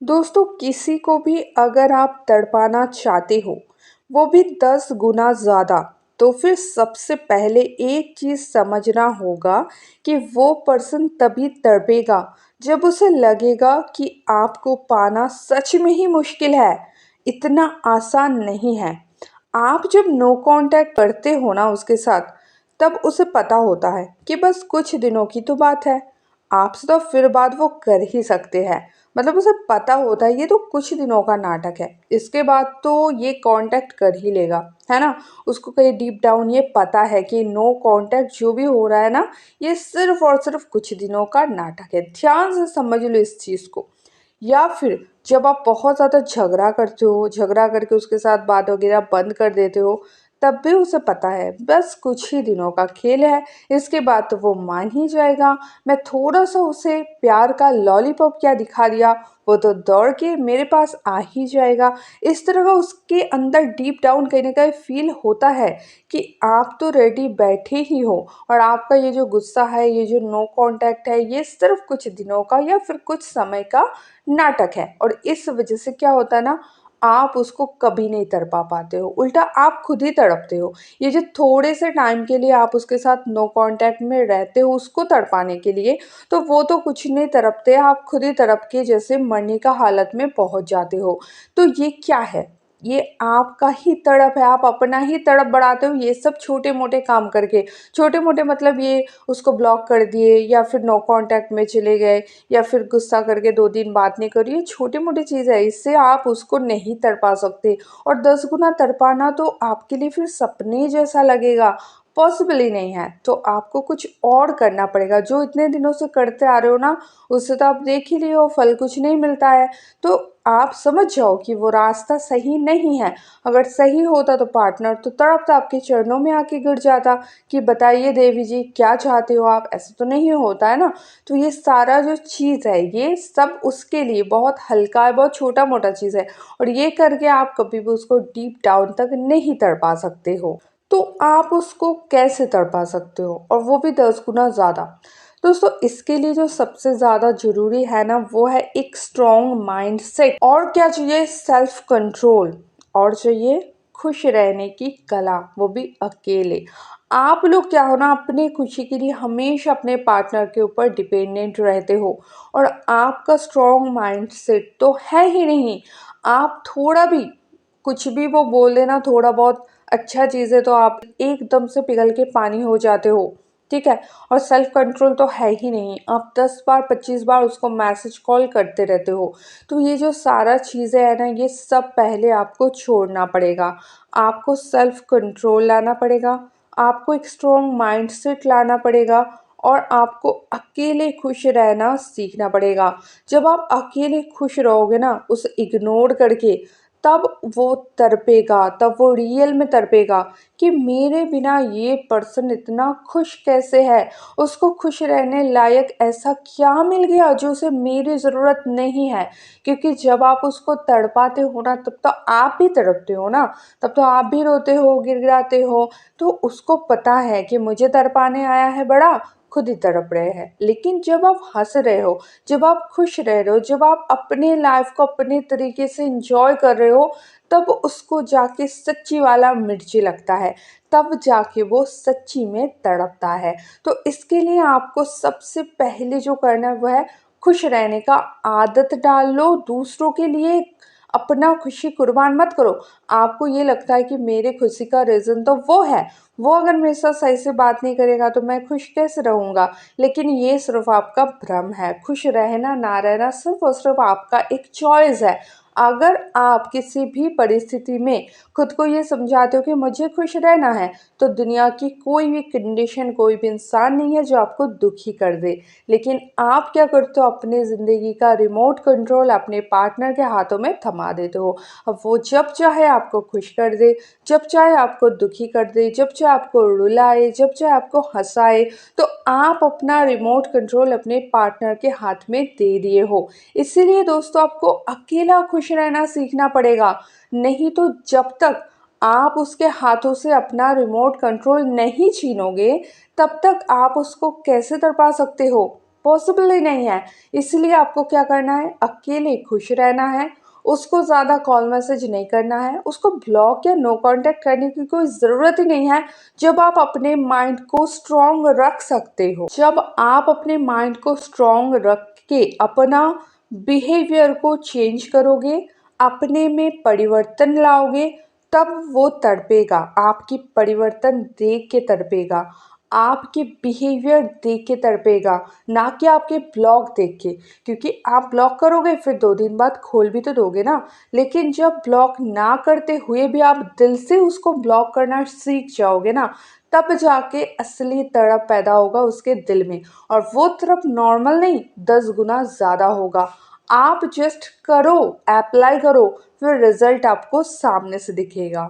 दोस्तों, किसी को भी अगर आप तड़पाना चाहते हो, वो भी 10 गुना ज़्यादा, तो फिर सबसे पहले एक चीज़ समझना होगा कि वो पर्सन तभी तड़पेगा जब उसे लगेगा कि आपको पाना सच में ही मुश्किल है, इतना आसान नहीं है। आप जब नो कांटेक्ट करते हो ना उसके साथ, तब उसे पता होता है कि बस कुछ दिनों की तो बात है, आपसे तो फिर बात वो कर ही सकते हैं। मतलब उसे पता होता है ये तो कुछ दिनों का नाटक है, इसके बाद तो ये कांटेक्ट कर ही लेगा, है ना। उसको कहीं डीप डाउन ये पता है कि नो कांटेक्ट जो भी हो रहा है ना, ये सिर्फ और सिर्फ कुछ दिनों का नाटक है। ध्यान से समझ लो इस चीज़ को। या फिर जब आप बहुत ज़्यादा झगड़ा करते हो, झगड़ा करके उसके साथ बात वगैरह बंद कर देते हो, तब भी उसे पता है बस कुछ ही दिनों का खेल है, इसके बाद तो वो मान ही जाएगा। मैं थोड़ा सा उसे प्यार का लॉलीपॉप क्या दिखा दिया, वो तो दौड़ के मेरे पास आ ही जाएगा। इस तरह का उसके अंदर डीप डाउन कहीं ना कहीं फील होता है कि आप तो रेडी बैठे ही हो, और आपका ये जो गुस्सा है, ये जो नो कांटेक्ट है, ये सिर्फ कुछ दिनों का या फिर कुछ समय का नाटक है। और इस वजह से क्या होता है ना, आप उसको कभी नहीं तड़पा पाते हो, उल्टा आप खुद ही तड़पते हो। ये जो थोड़े से टाइम के लिए आप उसके साथ नो कांटेक्ट में रहते हो उसको तड़पाने के लिए, तो वो तो कुछ नहीं तड़पते, आप खुद ही तड़प के जैसे मरने का हालत में पहुंच जाते हो। तो ये क्या है, ये आपका ही तड़प है, आप अपना ही तड़प बढ़ाते हो ये सब छोटे मोटे काम करके। छोटे मोटे मतलब ये उसको ब्लॉक कर दिए, या फिर नो कांटेक्ट में चले गए, या फिर गुस्सा करके 2 दिन बात नहीं करी, ये छोटी मोटी चीज़ है, इससे आप उसको नहीं तड़पा सकते। और 10 गुना तड़पाना तो आपके लिए फिर सपने जैसा लगेगा, पॉसिबल ही नहीं है। तो आपको कुछ और करना पड़ेगा, जो इतने दिनों से करते आ रहे हो ना, उससे तो आप देख ही लिए हो फल कुछ नहीं मिलता है। तो आप समझ जाओ कि वो रास्ता सही नहीं है। अगर सही होता तो पार्टनर तो तड़पता आपके चरणों में आके गिर जाता कि बताइए देवी जी क्या चाहते हो आप, ऐसा तो नहीं होता है ना। तो ये सारा जो चीज़ है ये सब उसके लिए बहुत हल्का है, बहुत छोटा मोटा चीज़ है, और ये करके आप कभी भी उसको डीप डाउन तक नहीं तड़पा सकते हो। तो आप उसको कैसे तड़पा सकते हो, और वो भी 10 गुना ज़्यादा। दोस्तों, इसके लिए जो सबसे ज़्यादा ज़रूरी है ना, वो है एक स्ट्रॉन्ग माइंड सेट। और क्या चाहिए, सेल्फ कंट्रोल। और चाहिए खुश रहने की कला, वो भी अकेले। आप लोग क्या हो ना, अपने खुशी के लिए हमेशा अपने पार्टनर के ऊपर डिपेंडेंट रहते हो, और आपका स्ट्रॉन्ग माइंड सेट तो है ही नहीं। आप थोड़ा भी कुछ भी वो बोल देना, थोड़ा बहुत अच्छा चीज़ है तो आप एकदम से पिघल के पानी हो जाते हो, ठीक है। और सेल्फ कंट्रोल तो है ही नहीं, आप 10 बार 25 बार उसको मैसेज कॉल करते रहते हो। तो ये जो सारा चीज़ें है ना, ये सब पहले आपको छोड़ना पड़ेगा। आपको सेल्फ कंट्रोल लाना पड़ेगा, आपको एक स्ट्रॉन्ग माइंडसेट लाना पड़ेगा, और आपको अकेले खुश रहना सीखना पड़ेगा। जब आप अकेले खुश रहोगे ना उसे इग्नोर करके, तब वो तड़पेगा, तब वो रियल में तड़पेगा कि मेरे बिना ये पर्सन इतना खुश कैसे है, उसको खुश रहने लायक ऐसा क्या मिल गया जो उसे मेरी ज़रूरत नहीं है। क्योंकि जब आप उसको तड़पाते हो ना, तब तो आप भी तड़पते हो ना, तब तो आप भी रोते हो, गिड़गिड़ाते हो। तो उसको पता है कि मुझे तड़पाने आया है बड़ा, खुद ही तड़प रहे हैं। लेकिन जब आप हंस रहे हो, जब आप खुश रह रहे हो, जब आप अपने लाइफ को अपने तरीके से इंजॉय कर रहे हो, तब उसको जाके सच्ची वाला मिर्ची लगता है, तब जाके वो सच्ची में तड़पता है। तो इसके लिए आपको सबसे पहले जो करना है वो है खुश रहने का आदत डाल लो। दूसरों के लिए अपना खुशी कुर्बान मत करो। आपको ये लगता है कि मेरे खुशी का रीज़न तो वो है, वो अगर मेरे साथ सही से बात नहीं करेगा तो मैं खुश कैसे रहूँगा। लेकिन ये सिर्फ आपका भ्रम है, खुश रहना ना रहना सिर्फ और सिर्फ आपका एक चॉइस है। अगर आप किसी भी परिस्थिति में खुद को ये समझाते हो कि मुझे खुश रहना है, तो दुनिया की कोई भी कंडीशन, कोई भी इंसान नहीं है जो आपको दुखी कर दे। लेकिन आप क्या करते हो, अपने ज़िंदगी का रिमोट कंट्रोल अपने पार्टनर के हाथों में थमा देते हो। अब वो जब चाहे आपको खुश कर दे, जब चाहे आपको दुखी कर दे, जब चाहे आपको रुलाए, जब चाहे आपको हंसाए, तो आप अपना रिमोट कंट्रोल अपने पार्टनर के हाथ में दे दिए हो। इसीलिए दोस्तों, आपको अकेला खुश रहना सीखना पड़ेगा। नहीं तो जब तक आप उसके हाथों से अपना रिमोट कंट्रोल नहीं छीनोगे, तब तक आप उसको कैसे तड़पा सकते हो। पॉसिबल ही नहीं है। इसलिए आपको क्या करना है, अकेले खुश रहना है, उसको ज़्यादा कॉल मैसेज नहीं करना है, उसको ब्लॉक या नो कांटेक्ट करने की कोई ज़रूरत ही नहीं है। जब आप अपने माइंड को स्ट्रॉन्ग रख सकते हो, जब आप अपने माइंड को स्ट्रॉन्ग रख के अपना बिहेवियर को चेंज करोगे, अपने में परिवर्तन लाओगे, तब वो तड़पेगा, आपकी परिवर्तन देख के तड़पेगा, आपके बिहेवियर देख के तड़पेगा, ना कि आपके ब्लॉग देख के। क्योंकि आप ब्लॉक करोगे फिर 2 दिन बाद खोल भी तो दोगे ना। लेकिन जब ब्लॉक ना करते हुए भी आप दिल से उसको ब्लॉक करना सीख जाओगे ना, तब जाके असली तड़प पैदा होगा उसके दिल में। और वो तड़प नॉर्मल नहीं, 10 गुना ज़्यादा होगा। आप जस्ट करो, अप्लाई करो, फिर रिजल्ट आपको सामने से दिखेगा।